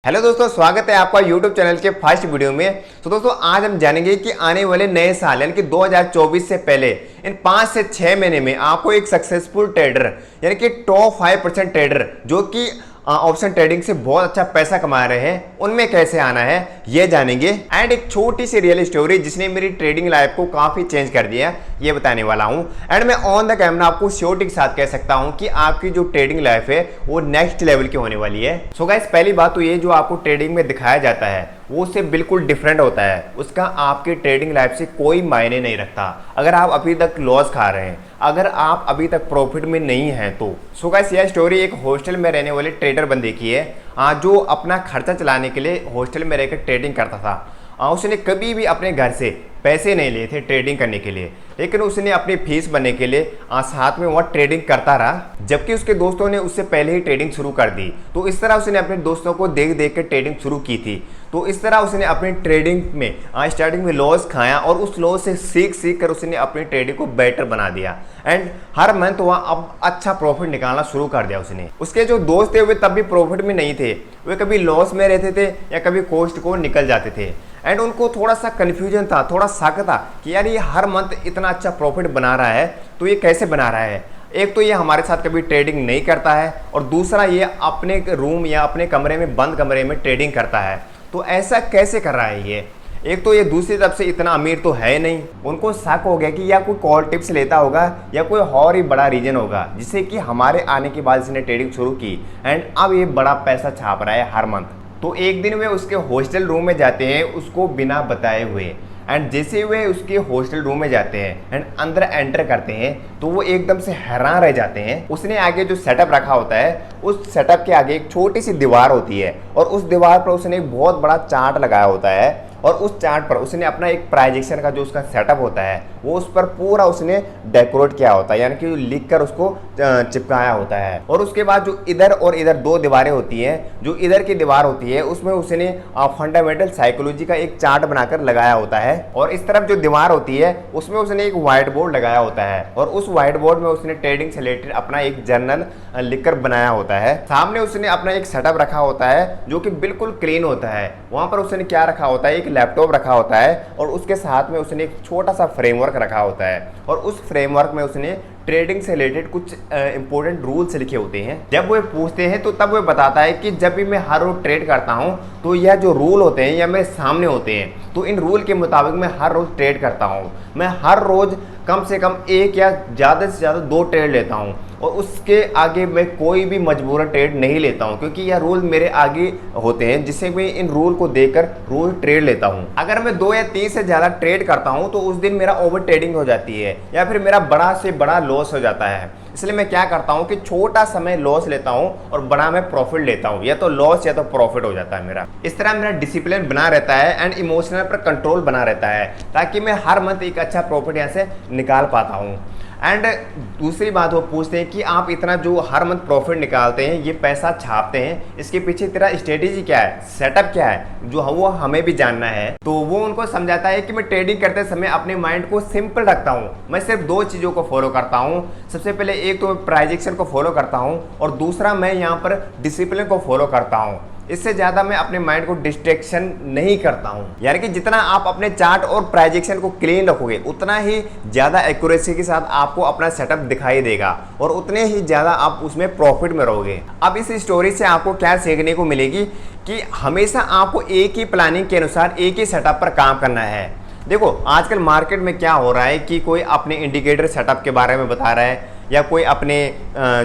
Hello दोस्तों, स्वागत है आपका यूट्यूब चैनल के फर्स्ट वीडियो में। तो दोस्तों आज हम जानेंगे कि आने वाले नए साल यानी कि 2024 से पहले इन 5 से 6 महीने में आपको एक सक्सेसफुल ट्रेडर यानी कि टॉप 5% ट्रेडर जो कि ऑप्शन ट्रेडिंग से बहुत अच्छा पैसा कमा रहे हैं, उनमें कैसे आना है ये जानेंगे। एंड एक छोटी सी रियल स्टोरी जिसने मेरी ट्रेडिंग लाइफ को काफी चेंज कर दिया ये बताने वाला हूं। एंड मैं ऑन द कैमरा आपको श्योरिटी के साथ कह सकता हूं कि आपकी जो ट्रेडिंग लाइफ है वो नेक्स्ट लेवल की होने वाली है। सो गाइस, पहली बात तो ये जो आपको ट्रेडिंग में दिखाया जाता है वो उससे बिल्कुल डिफरेंट होता है। उसका आपकी ट्रेडिंग लाइफ से कोई मायने नहीं रखता। अगर आप अभी तक लॉस खा रहे हैं, अगर आप अभी तक प्रॉफिट में नहीं हैं तो। सो गाइस, यह स्टोरी एक हॉस्टल में रहने वाले ट्रेडर बंदे की है जो अपना खर्चा चलाने के लिए हॉस्टल में रहकर ट्रेडिंग करता था। उसने कभी भी अपने घर से पैसे नहीं लिए थे ट्रेडिंग करने के लिए, लेकिन उसने अपनी फीस बनने के लिए साथ में वह ट्रेडिंग करता रहा, जबकि उसके दोस्तों ने उससे पहले ही ट्रेडिंग शुरू कर दी। तो इस तरह उसने अपने दोस्तों को देख देख के ट्रेडिंग शुरू की थी। तो इस तरह उसने अपनी ट्रेडिंग में स्टार्टिंग में लॉस खाया और उस लॉस से सीख कर उसने अपनी ट्रेडिंग को बेटर बना दिया। एंड हर मंथ वह अब अच्छा प्रॉफिट निकालना शुरू कर दिया उसने। उसके जो दोस्त थे वे तब भी प्रॉफिट में नहीं थे, वे कभी लॉस में रहते थे या कभी कॉस्ट को निकल जाते थे। एंड उनको थोड़ा सा कन्फ्यूजन था, थोड़ा शक था कि यार ये हर मंथ इतना अच्छा प्रॉफिट बना रहा है तो ये कैसे बना रहा है। एक तो ये हमारे साथ कभी ट्रेडिंग नहीं करता है और दूसरा ये अपने रूम या अपने कमरे में बंद कमरे में ट्रेडिंग करता है, तो ऐसा कैसे कर रहा है ये। एक तो ये दूसरी तरफ से इतना अमीर तो है नहीं। उनको शक हो गया कि या कोई कॉल टिप्स लेता होगा या कोई और ही बड़ा रीजन होगा जिससे कि हमारे आने के बाद इसने ट्रेडिंग शुरू की एंड अब ये बड़ा पैसा छाप रहा है हर मंथ। तो एक दिन वे उसके हॉस्टल रूम में जाते हैं उसको बिना बताए हुए। एंड जैसे वे उसके हॉस्टल रूम में जाते हैं एंड अंदर एंटर करते हैं तो वो एकदम से हैरान रह जाते हैं। उसने आगे जो सेटअप रखा होता है उस सेटअप के आगे एक छोटी सी दीवार होती है और उस दीवार पर उसने एक बहुत बड़ा चार्ट लगाया होता है और उस चार्ट पर उसने अपना एक प्राइजेक्शन का जो उसका सेटअप होता है वो उस पर पूरा उसने डेकोरेट किया होता है, यानी कि लिख कर उसको चिपकाया होता है। और उसके बाद जो इधर और इधर दो दीवारें होती हैं, जो इधर की दीवार होती है उसमें उसने फंडामेंटल साइकोलॉजी का एक चार्ट बनाकर लगाया होता है और इस तरफ जो दीवार होती है उसमें उसने एक व्हाइट बोर्ड लगाया होता है और उस व्हाइट बोर्ड में उसने ट्रेडिंग से रिलेटेड अपना एक जर्नल लिखकर बनाया होता है। सामने उसने अपना एक सेटअप रखा होता है जो कि बिल्कुल क्लीन होता है। वहां पर उसने क्या रखा होता है, एक लैपटॉप रखा होता है और उसके साथ में उसने एक छोटा सा फ्रेमवर्क रखा होता है और उस फ्रेमवर्क में उसने ट्रेडिंग से रिलेटेड कुछ इंपॉर्टेंट रूल्स लिखे होते हैं। जब वो पूछते हैं तो तब वो बताता है कि जब भी मैं हर रोज ट्रेड करता हूं तो यह जो रूल होते हैं या मेरे सामने होते हैं, तो इन रूल के मुताबिक मैं हर रोज ट्रेड करता हूं। मैं हर रोज कम से कम एक या ज़्यादा से ज़्यादा 2 ट्रेड लेता हूं और उसके आगे मैं कोई भी मजबूरन ट्रेड नहीं लेता हूं, क्योंकि यह रूल मेरे आगे होते हैं जिससे मैं इन रूल को देखकर रोज ट्रेड लेता हूं। अगर मैं 2 या 3 से ज़्यादा ट्रेड करता हूं तो उस दिन मेरा ओवर ट्रेडिंग हो जाती है या फिर मेरा बड़ा से बड़ा लॉस हो जाता है। इसलिए मैं क्या करता हूं कि छोटा समय लॉस लेता हूं और बड़ा मैं प्रॉफिट लेता हूं, या तो लॉस या तो प्रॉफिट हो जाता है मेरा। इस तरह मेरा डिसिप्लिन बना रहता है एंड इमोशनल पर कंट्रोल बना रहता है ताकि मैं हर मंथ एक अच्छा प्रॉफिट यहाँ से निकाल पाता हूं। एंड दूसरी बात वो पूछते हैं कि आप इतना जो हर मंथ प्रॉफिट निकालते हैं, ये पैसा छापते हैं, इसके पीछे तेरा स्ट्रेटेजी क्या है, सेटअप क्या है, जो वो हमें भी जानना है। तो वो उनको समझाता है कि मैं ट्रेडिंग करते समय अपने माइंड को सिंपल रखता हूँ। मैं सिर्फ 2 चीज़ों को फॉलो करता हूँ। सबसे पहले एक तो मैं प्राइजेक्शन को फॉलो करता हूँ और दूसरा मैं यहाँ पर डिसिप्लिन को फॉलो करता हूँ। इससे ज़्यादा मैं अपने माइंड को डिस्ट्रैक्शन नहीं करता हूं। यानी कि जितना आप अपने चार्ट और प्राइजेक्शन को क्लीन रखोगे उतना ही ज़्यादा एक्यूरेसी के साथ आपको अपना सेटअप दिखाई देगा और उतने ही ज़्यादा आप उसमें प्रॉफिट में रहोगे। अब इस स्टोरी से आपको क्या सीखने को मिलेगी कि हमेशा आपको एक ही प्लानिंग के अनुसार एक ही सेटअप पर काम करना है। देखो आजकल मार्केट में क्या हो रहा है कि कोई अपने इंडिकेटर सेटअप के बारे में बता रहा है या कोई अपने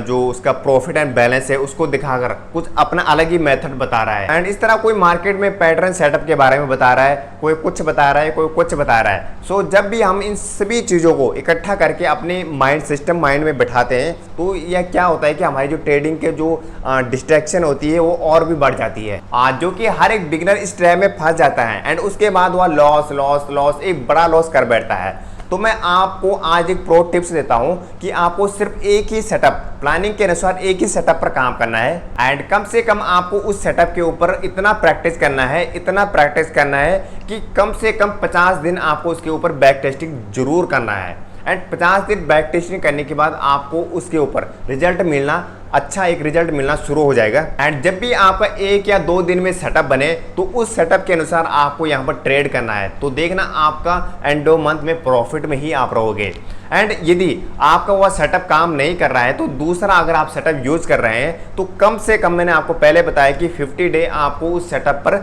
जो उसका प्रॉफिट एंड बैलेंस है उसको दिखाकर कुछ अपना अलग ही मेथड बता रहा है। एंड इस तरह कोई मार्केट में पैटर्न सेटअप के बारे में बता रहा है, कोई कुछ बता रहा है, कोई कुछ बता रहा है। सो जब भी हम इन सभी चीज़ों को इकट्ठा करके अपने माइंड में बैठाते हैं तो यह क्या होता है कि हमारी जो ट्रेडिंग के जो डिस्ट्रैक्शन होती है वो और भी बढ़ जाती है, जो कि हर एक बिगिनर इस ट्रैप में फंस जाता है एंड उसके बाद वह लॉस एक बड़ा लॉस कर बैठता है। तो मैं आपको आज एक प्रो टिप्स देता हूं कि आपको सिर्फ एक ही सेटअप प्लानिंग के अनुसार एक ही सेटअप पर काम करना है एंड कम से कम आपको उस सेटअप के ऊपर इतना प्रैक्टिस करना है कि कम से कम 50 दिन आपको उसके ऊपर बैक टेस्टिंग जरूर करना है। एंड 50 दिन बैक टेस्टिंग करने के बाद आपको उसके ऊपर रिजल्ट मिलना अच्छा एक रिजल्ट मिलना शुरू हो जाएगा। एंड जब भी आपका 1 या 2 दिन में सेटअप बने तो उस सेटअप के अनुसार आपको यहाँ पर ट्रेड करना है। तो देखना आपका एंड ऑफ मंथ में प्रॉफिट में ही आप रहोगे। एंड यदि आपका वह सेटअप काम नहीं कर रहा है तो दूसरा अगर आप सेटअप यूज कर रहे हैं तो कम से कम मैंने आपको पहले बताया कि 50 डे आपको उस सेटअप पर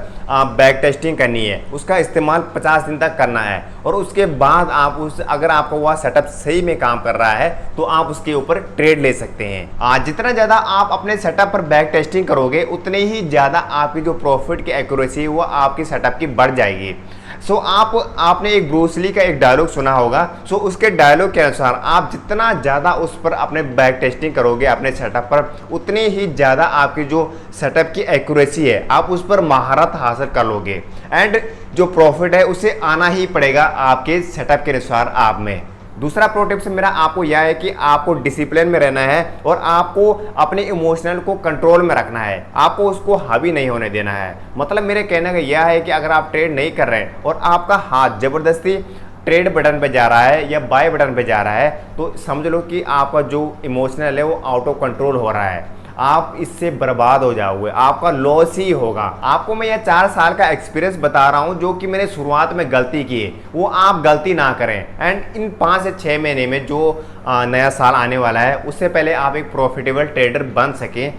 बैक टेस्टिंग करनी है, उसका इस्तेमाल 50 दिन तक करना है और उसके बाद आप उस अगर आपका वह सेटअप सही में काम कर रहा है तो आप उसके ऊपर ट्रेड ले सकते हैं। जितना ज़्यादा आप अपने सेटअप पर बैक टेस्टिंग करोगे उतने ही ज़्यादा आपकी जो प्रॉफिट की एक्यूरेसी है वो आपकी सेटअप की बढ़ जाएगी। सो आपने एक ब्रूस ली का एक डायलॉग सुना होगा। सो उसके डायलॉग के अनुसार आप जितना ज़्यादा उस पर अपने बैक टेस्टिंग करोगे अपने सेटअप पर उतनी ही ज़्यादा आपकी जो सेटअप की एक्यूरेसी है आप उस पर महारत हासिल कर लोगे एंड जो प्रॉफिट है उसे आना ही पड़ेगा आपके सेटअप के अनुसार आप में। दूसरा प्रो टिप्स मेरा आपको यह है कि आपको डिसिप्लिन में रहना है और आपको अपने इमोशनल को कंट्रोल में रखना है, आपको उसको हावी नहीं होने देना है। मतलब मेरे कहने का यह है कि अगर आप ट्रेड नहीं कर रहे हैं और आपका हाथ ज़बरदस्ती ट्रेड बटन पे जा रहा है या बाय बटन पे जा रहा है तो समझ लो कि आपका जो इमोशनल है वो आउट ऑफ कंट्रोल हो रहा है, आप इससे बर्बाद हो जाओगे, आपका लॉस ही होगा। आपको मैं यह 4 साल का एक्सपीरियंस बता रहा हूं जो कि मैंने शुरुआत में गलती की है वो आप गलती ना करें। एंड इन 5 से 6 महीने में जो नया साल आने वाला है उससे पहले आप एक प्रॉफिटेबल ट्रेडर बन सकें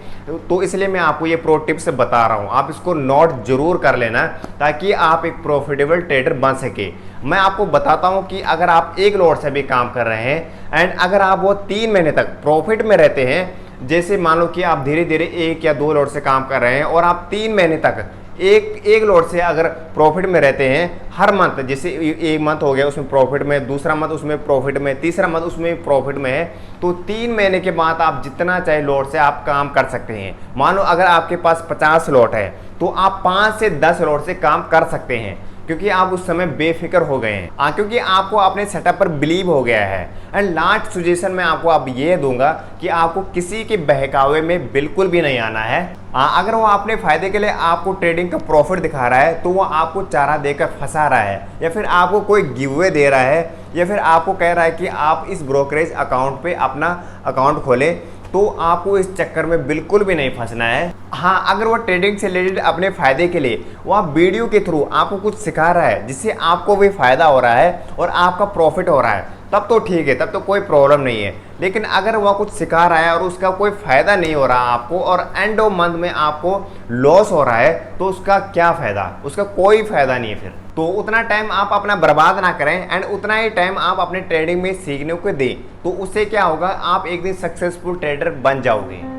तो इसलिए मैं आपको ये प्रो टिप्स बता रहा हूँ, आप इसको नोट जरूर कर लेना ताकि आप एक प्रॉफिटेबल ट्रेडर बन सके। मैं आपको बताता हूँ कि अगर आप एक लॉट से भी काम कर रहे हैं एंड अगर आप वो 3 महीने तक प्रॉफिट में रहते हैं, जैसे मान लो कि आप धीरे धीरे 1 या 2 लॉट से काम कर रहे हैं और आप 3 महीने तक एक लॉट से अगर प्रॉफिट में रहते हैं हर मंथ, जैसे एक मंथ हो गया उसमें प्रॉफिट में, दूसरा मंथ उसमें प्रॉफिट में, तीसरा मंथ उसमें प्रॉफिट में है, तो 3 महीने के बाद आप जितना चाहे लॉट से आप काम कर सकते हैं। मान लो अगर आपके पास 50 लॉट है तो आप 5 से 10 लॉट से काम कर सकते हैं क्योंकि आप उस समय बेफिक्र हो गए हैं, क्योंकि आपको अपने सेटअप पर बिलीव हो गया है। एंड लास्ट सजेशन मैं आपको अब ये दूंगा कि आपको किसी के बहकावे में बिल्कुल भी नहीं आना है। अगर वो अपने फायदे के लिए आपको ट्रेडिंग का प्रॉफिट दिखा रहा है तो वो आपको चारा देकर फंसा रहा है या फिर आपको कोई गिवअवे दे रहा है या फिर आपको कह रहा है कि आप इस ब्रोकरेज अकाउंट पे अपना अकाउंट खोलें, तो आपको इस चक्कर में बिल्कुल भी नहीं फंसना है। हाँ, अगर वो ट्रेडिंग से रिलेटेड अपने फायदे के लिए वो वीडियो के थ्रू आपको कुछ सिखा रहा है जिससे आपको भी फायदा हो रहा है और आपका प्रॉफिट हो रहा है तब तो ठीक है, तब तो कोई प्रॉब्लम नहीं है। लेकिन अगर वह कुछ सिखा रहा है और उसका कोई फायदा नहीं हो रहा आपको और एंड ऑफ मंथ में आपको लॉस हो रहा है तो उसका क्या फायदा, उसका कोई फायदा नहीं है। फिर तो उतना टाइम आप अपना बर्बाद ना करें एंड उतना ही टाइम आप अपने ट्रेडिंग में सीखने को दें, तो उससे क्या होगा, आप एक दिन सक्सेसफुल ट्रेडर बन जाओगे।